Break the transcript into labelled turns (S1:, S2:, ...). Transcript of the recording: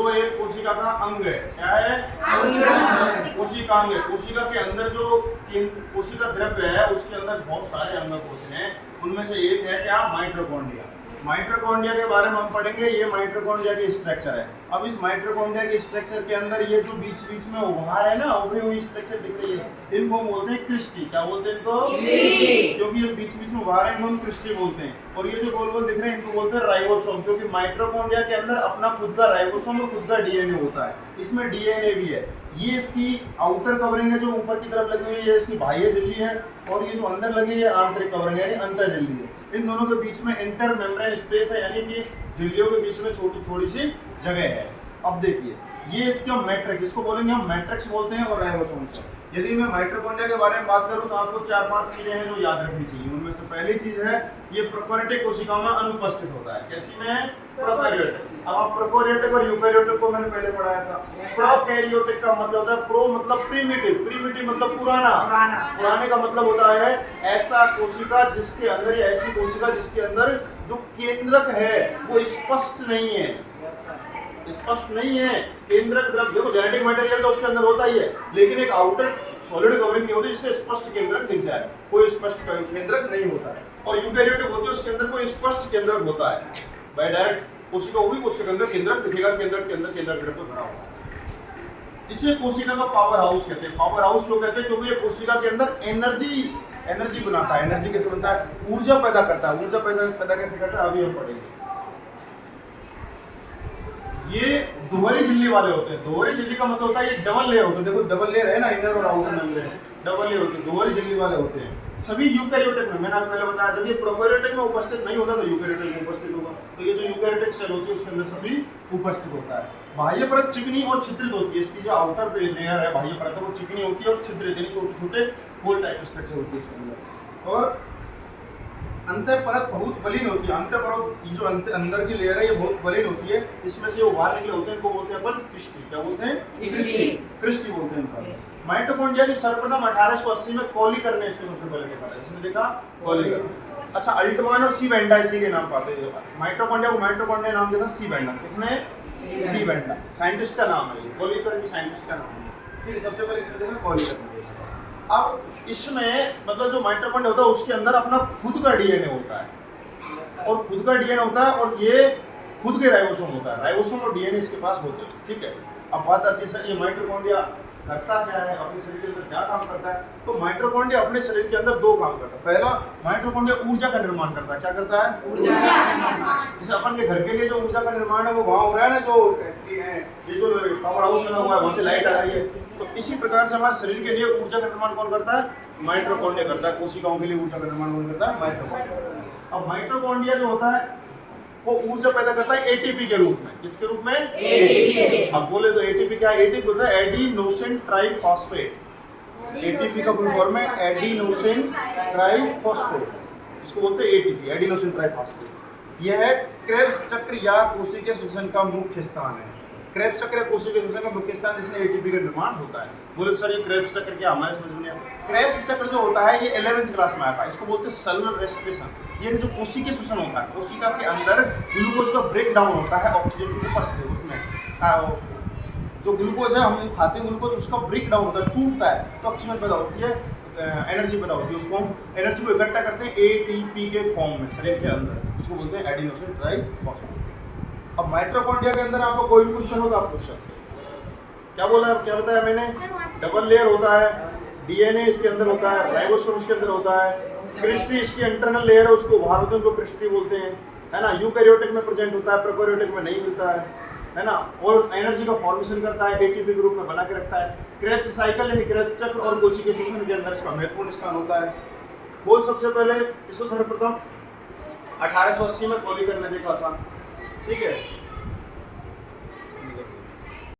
S1: जो एक कोशिका का अंग है, क्या है? कोशिकांग है। कोशिका के अंदर जो कोशिका द्रव्य है उसके अंदर बहुत सारे अंग होते हैं, उनमें से एक है क्या? माइटोकॉन्ड्रिया। माइटोकॉन्ड्रिया के बारे में हम पढ़ेंगे, ये माइटोकॉन्ड्रिया की स्ट्रक्चर है। अब इस माइटोकॉन्ड्रिया के स्ट्रक्चर के अंदर ये जो बीच बीच में उभार है ना, उभरी हुई स्ट्रक्चर दिख रही है, इनको बोलते हैं क्रिस्टी। क्या बोलते हैं इनको? क्योंकि ये बीच बीच में उभार है, इनको हम क्रिस्टी बोलते हैं। और ये जो गोल गोल दिख रहे हैं इनको बोलते हैं राइबोसोम, क्योंकि माइटोकॉन्ड्रिया के अंदर अपना खुद का राइबोसोम और खुद का डीएनए होता है। इसमें डीएनए भी है। ये इसकी आउटर कवरिंग है जो ऊपर की तरफ लगी हुई है, इसकी बाह्य झिल्ली है, और ये जो अंदर लगी है आंतरिक कवरिंग है, अंतर झिल्ली है। इन दोनों के बीच में इंटर मेम्ब्रेन स्पेस है, यानी कि झिल्लियों के बीच में छोटी थोड़ी सी जगह है। अब देखिए, ये इसका मैट्रिक्स, इसको बोलेंगे हम मैट्रिक्स बोलते हैं, और राइबोसोम्स। यदि मैं माइटोकॉन्ड्रिया के बारे में बात करूं तो आपको 4-5 चीजें हैं जो याद रखनी चाहिए। उनमें से पहली चीज है, ये प्रोकैरियोटिक कोशिकाओं में अनुपस्थित होता है। कैसी में? प्रोकैरियोटिक। अब आप प्रोकैरियोटिक और यूकैरियोटिक को मैंने पहले पढ़ाया था। प्रोकैरियोटिक का मतलब होता है प्रो मतलब प्रिमिटिव, प्रिमिटिव मतलब पुराना, पुराने का मतलब होता है ऐसा कोशिका जिसके अंदर, या ऐसी कोशिका जिसके अंदर जो केंद्रक है वो स्पष्ट नहीं है, स्पष्ट नहीं है। केंद्रक द्रव्य, देखो जेनेटिक मटेरियल तो उसके अंदर होता ही है, लेकिन एक आउटर सॉलिड कवरिंग नहीं होती जिससे स्पष्ट केंद्रक दिख जाए, कोई स्पष्ट केंद्रक नहीं होता है। और यूकैरियोटिक होती है, उसके अंदर कोई स्पष्ट केंद्रक होता है, बाय डायरेक्ट कोशिका होगी, उसके अंदर केंद्रक दिखेगा, केंद्रक के अंदर केंद्रक द्रव्य भरा होगा। इसे कोशिका का पावर हाउस कहते हैं। पावर हाउस क्यों कहते हैं? क्योंकि ये कोशिका के अंदर एनर्जी बनाता है। एनर्जी कैसे बनता है? ऊर्जा पैदा करता है। ऊर्जा पैदा कैसे करता है, अभी हम पढ़ेंगे। ये दोहरी झिल्ली वाले होते हैं। दोहरी झिल्ली का मतलब होता है ये डबल लेयर होते हैं। देखो डबल लेयर है ना, इनर और आउटर मेम्ब्रेन, डबल लेयर होते हैं, दोहरी झिल्ली वाले होते हैं। सभी यूकैरियोटिक में, मैंने आपको पहले बताया, जब ये प्रोकैरियोटिक में उपस्थित नहीं होता तो यूकैरियोटिक में उपस्थित होगा। तो ये जो यूकैरियोटिक सेल होती है उसके अंदर सभी उपस्थित होता है। बाह्य परत चिकनी और छिद्रित होती है। इसकी जो आउटर लेयर है, बाह्य परत, वो चिकनी होती है और छिद्रित, यानी छोटे छोटे होल टाइप स्ट्रक्चर होती है उसके अंदर। और अंतर परत बहुत बलीन होती है। अंतर परत, ये जो अंदर की लेयर है ये बहुत बलीन होती है। इसमें से उभार निकले होते हैं, इनको बोलते हैं अपन क्रिस्टी। क्या बोलते हैं? क्रिस्टी बोलते हैं इनको। माइटोकॉन्ड्रिया की सर्वप्रथम 1880 में कॉलिकर ने इसको सबसे पहले देखा था। जिसने देखा? कॉलिकर। अच्छा, अल्टमान और सी बेंडा इसी के नाम पाते हैं। माइटोकॉन्ड्रिया को माइटोकॉन्ड्रिया नाम दिया था सी बेंडा। किसने? सी बेंडा, साइंटिस्ट का नाम है ये, कॉलिकर की साइंटिस्ट का नाम है। ठीक है, सबसे पहले इसने देखा कॉलिकर। अब इसमें मतलब जो माइटोकॉन्ड्रिया होता है उसके अंदर अपना खुद का डीएनए होता है, और खुद का डीएनए होता है, और ये खुद के राइबोसोम होता है। राइबोसोम और डीएनए इसके पास होते हैं। ठीक है, अब बात आती है सर ये माइटोकॉन्ड्रिया करता क्या है, अपने शरीर के अंदर क्या काम करता है? तो माइटोकॉन्ड्रिया अपने शरीर के अंदर दो काम करता है। पहला, माइटोकॉन्ड्रिया ऊर्जा का निर्माण करता है। क्या करता है? ऊर्जा का निर्माण। जैसे अपन के घर के लिए जो ऊर्जा का निर्माण है वो वहाँ हो रहा है ना, जो ये जो पावर हाउस लगा हुआ है वहाँ से लाइट आ रही है, तो इसी प्रकार से हमारे शरीर के लिए ऊर्जा का निर्माण कौन करता है? माइटोकॉन्ड्रिया करता है। कोशिकाओं के लिए ऊर्जा का निर्माण कौन करता है? माइटोकॉन्ड्रिया। अब माइटोकॉन्ड्रिया जो होता है वो ऊर्जा पैदा करता है एटीपी के रूप में। किसके रूप में? एटीपी। अब बोले तो एटीपी क्या है? एटीपी होता है एडिनोसिन ट्राइफॉस्फेट। एटीपी का फुल फॉर्म है एडिनोसिन ट्राइफॉस्फेट, इसको बोलते हैं एटीपी, एडिनोसिन ट्राइफॉस्फेट। यह है क्रेब्स चक्र या कोशिकीय श्वसन का मुख्य स्थान है। क्रेब्स चक्र या कोशिकीय श्वसन का मुख्य स्थान जिसमें एटीपी का निर्माण होता है। बोले सर ये क्रेब्स चक्र क्या, हमारे समझ में नहीं आता। क्रेब्स चक्र जो होता है ये 11th क्लास में आया था। इसको बोलते हैं सेलुलर रेस्पिरेशन। ये जो कोशिकीय श्वसन होता है, कोशिका के अंदर ग्लूकोज का ब्रेक डाउन होता है ऑक्सीजन के उपस्थित उसमें। जो ग्लूकोज है हम खाते हैं ग्लूकोज, उसका ब्रेक डाउन होता है, टूटता है, तो ऑक्सीजन पैदा होती है, एनर्जी पैदा होती है। उसको हम एनर्जी को इकट्ठा करते हैं एटीपी के फॉर्म में शरीर के अंदर, इसको बोलते हैं एडिनोसिन ट्राइफॉस्फेट। अब माइटोकॉन्ड्रिया के अंदर आपको कोई भी क्वेश्चन हो तो आप पूछ सकते हैं। क्या बोला, क्या बताया मैंने? डबल लेयर होता है, डीएनए इसके अंदर होता है, राइबोसोम इसके अंदर होता है, क्रिस्टी इसकी इंटरनल लेयर है, उसको उभार होते हैं, उनको क्रिस्टी बोलते हैं, है ना। यूकैरियोटिक में प्रेजेंट होता है, प्रोकैरियोटिक में नहीं मिलता है ना। और एनर्जी का फॉर्मेशन करता है, एटीपी के रूप में बना के रखता है। क्रेब्स साइकिल यानी क्रेब्स चक्र और कोशिकीय श्वसन के अंदर इसका महत्वपूर्ण स्थान होता है। बोल सबसे पहले इसको सर्वप्रथम 1880 में कॉलिकर ने देखा था। ठीक है,